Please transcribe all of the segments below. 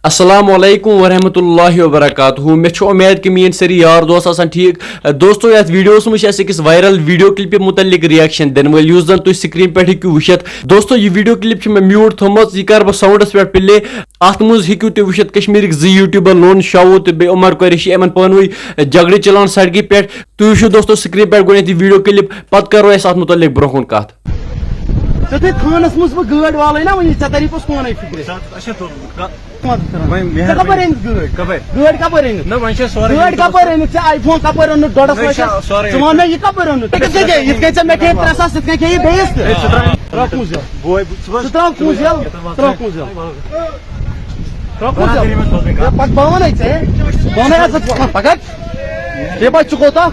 السلام علیکم ورحمۃ اللہ وبرکاتہ مے امید کہ میری ساری یار دوست آسان ٹھیک دوستو یتھ ویڈیوس مجھ أکس وائرل ویڈیو کلپ متعلق ریئیکشن دن ول یس زن تھی سکرین پہ ہیکو وچھت دوستو یہ ویڈیو کلپ میں میوٹ تھومت یہ کر بہ ساؤنڈس پہ پلے ات مز ہیکو تھی وچھت کشمیر زٕ یوٹیوبر لون شاو تو بی عمر قریشی یمن پانوی جگڑ چلان سڑکہ پہ تھی وچھو دوستو سکرین پہ گۄڈنیتھ یہ ویڈیو کلپ پتہ کرو اس ات متعلق برو کن کت تھانس مز گاڑ والے نا ون ٹھیک تری پوس پانے فکر گاڑ کپر گاڑ کپر ژے آئی فون کپر اون ڈوڑس لچھ ژٕ ون مےٚ یہِ کپر اون یِتھ کٔنۍ ژےٚ مےٚ کھیٚیہِ 3 ساس تِتھ کٔنۍ کھیٚیہِ بیٚیِس تہِ ترٛاو کُنٛز یَل ترٛاو کُنٛز یَل پتہٕ بہٕ وَنَے ژےٚ بہٕ وَنَے حظ ژٕ پگاہ ژےٚ پاے ژٕ کوتاہ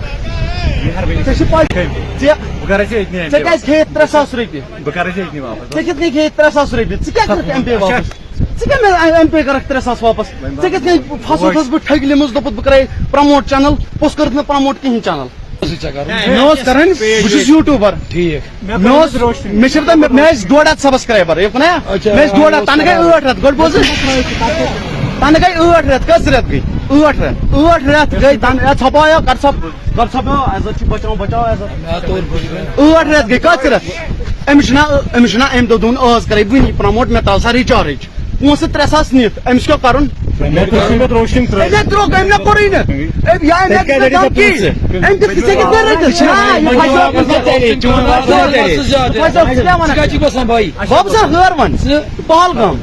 ژےٚ چھِ پاے ژےٚ کیٛازِ کھیٚیہِ 3 ساس رۄپیہِ ژےٚ کِتھ کٔنۍ کھیٚیہِ 3 ساس رۄپیہِ ژٕ کیٛاہ کٔرٕکھ ایم پے واپس ژٕ کیٛاہ مےٚ ایم پے کَرَکھ 3 ساس واپس ژےٚ کِتھ کٔنۍ پھسوتھس بہٕ ٹھگہِ منٛز دوٚپُتھ بہٕ کَرے پرٛموٹ چَنل پوٚتُس کٔرٕکھ نہٕ پرٛموٹ کِہیٖنۍ چَنل مےٚ اوس کَرٕنۍ بہٕ چھُس یوٗٹیوٗبر ٹھیٖک مےٚ چھِ مےٚ ٲسۍ 1.5 سبسکرایبر یوٚکنا مےٚ ٲسۍ 1.5 تَنہٕ گٔے 8 رٮ۪تھ گۄڈٕ بوز تَنہٕ گٔے 8 رٮ۪تھ کٔژ رٮ۪تھ گٔے 8 رٮ۪تھ گٔے تَنہٕ ژھۄپاو کر ژھۄپاو عزت چھُ بچاو عزت 8 رٮ۪تھ گٔے کٔژ رٮ۪تھ أمِس چھُنا أمۍ دوٚپ ٲس کَرے وٕنی پرٛموٹ مےٚ ترٛاو سا رِچارٕج پونٛسہٕ 3 ساس نِتھ أمِس کیٛاہ کَرُن مےٚ ترٛووُکھ أمۍ نہ کوٚرُے نہٕ أمۍ کِتھ ژےٚ کِتھ کٔنۍ بہٕ سا ہٲروَن پہلگام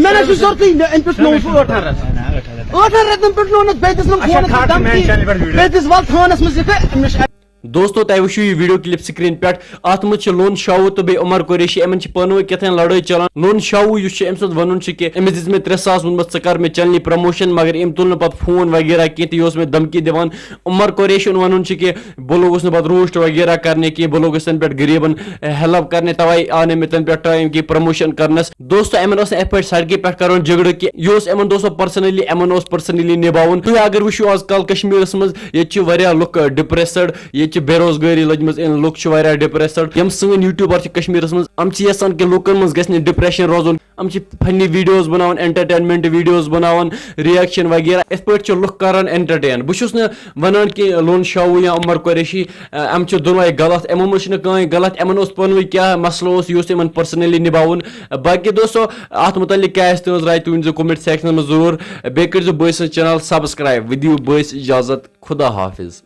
مےٚ نہ چھُ ضروٗرتٕے أمۍ پٮ۪ٹھ نوٚوُس بہٕ 8 رٮ۪تھ 8 رٮ۪تن پٮ۪ٹھ نوٚونَس بیٚیہِ دِژ نہٕ فون بیٚیہِ دِژ وَل تھانس منٛز یِتھ أمِس دوستو تۄہہِ وٕچھِو یہِ ویڈیو کلپ سکرین پہ ات مز لون شاو تو بیٚیہِ عمر قریشی یمن پانوے کیٛاتھانۍ لڑٲے چلان لون شاو یُس چھُ أمۍ سُنٛد ونُن چھُ کہِ أمِس دِژ مےٚ 3 ساس ووٚنمَس ژٕ کر مےٚ چنلہِ پرموشن مگر أمۍ تُل نہٕ پتہٕ فون وغیرہ کینٛہہ تہٕ یہِ اوس مےٚ دھمکی دِوان عمر قریشی ہُنٛد ونُن چھُ کہِ بہٕ لوگُس نہٕ پتہٕ روسٹ وغیرہ کرنہِ کینٛہہ بہٕ لوگُس تَنہٕ پٮ۪ٹھ غریٖبن ہیلپ کرنہِ تَوے آو نہٕ مےٚ تَنہٕ پٮ۪ٹھ ٹایم کینٛہہ پرموشن کرنس دوستو یِمن اوس نہٕ یِتھ پٲٹھۍ سڑکہِ پٮ۪ٹھ کرُن جگڑٕ کینٛہہ یہِ اوس یِمن دوستو پٔرسنلی یِمن اوس پٔرسنلی نِباوُن تُہۍ اگر وٕچھِو آز کل کشمیٖرس منٛز ییٚتہِ چھِ واریاہ لُکھ ڈِپریسڈ ییٚتہِ چھِ بے روزگٲری لٔجمٕژ لُکھ چھِ واریاہ ڈِپریسڈ یِم سٲنۍ یوٗٹیوٗبر چھِ کشمیٖرس منٛز یِم چھِ یژھان کہِ لُکن منٛز گژھِ نہٕ ڈِپریشن روزُن یِم چھِ فنی ویٖڈیوز بناوان انٹرٹینمنٹ ویٖڈیوز بناوان رِیکشن وغیرہ یِتھ پٲٹھۍ چھِ لُکھ کران انٹرٹین بہٕ چھُس نہٕ ونان کہِ لون شاو یا عمر قریشی یِم چھِ دۄنوے غلط یِمو منٛز چھُنہٕ کٕہٕنۍ غلط یِمن اوس پانوٕے کیٛاہ مسلہٕ اوس یہِ اوس یِمن پٔرسنلی نِباوُن باقٕے دوستو اتھ متعلق کیٛاہ آسہِ تُہنٛز راے تُہۍ ؤنۍزیو کومنٹ سیکشنس منٛز ضروٗر بیٚیہِ کٔرۍزیو بٲے سٕنٛز چنل سبسکرایب ودِیو بٲیس اجازت خدا حافظ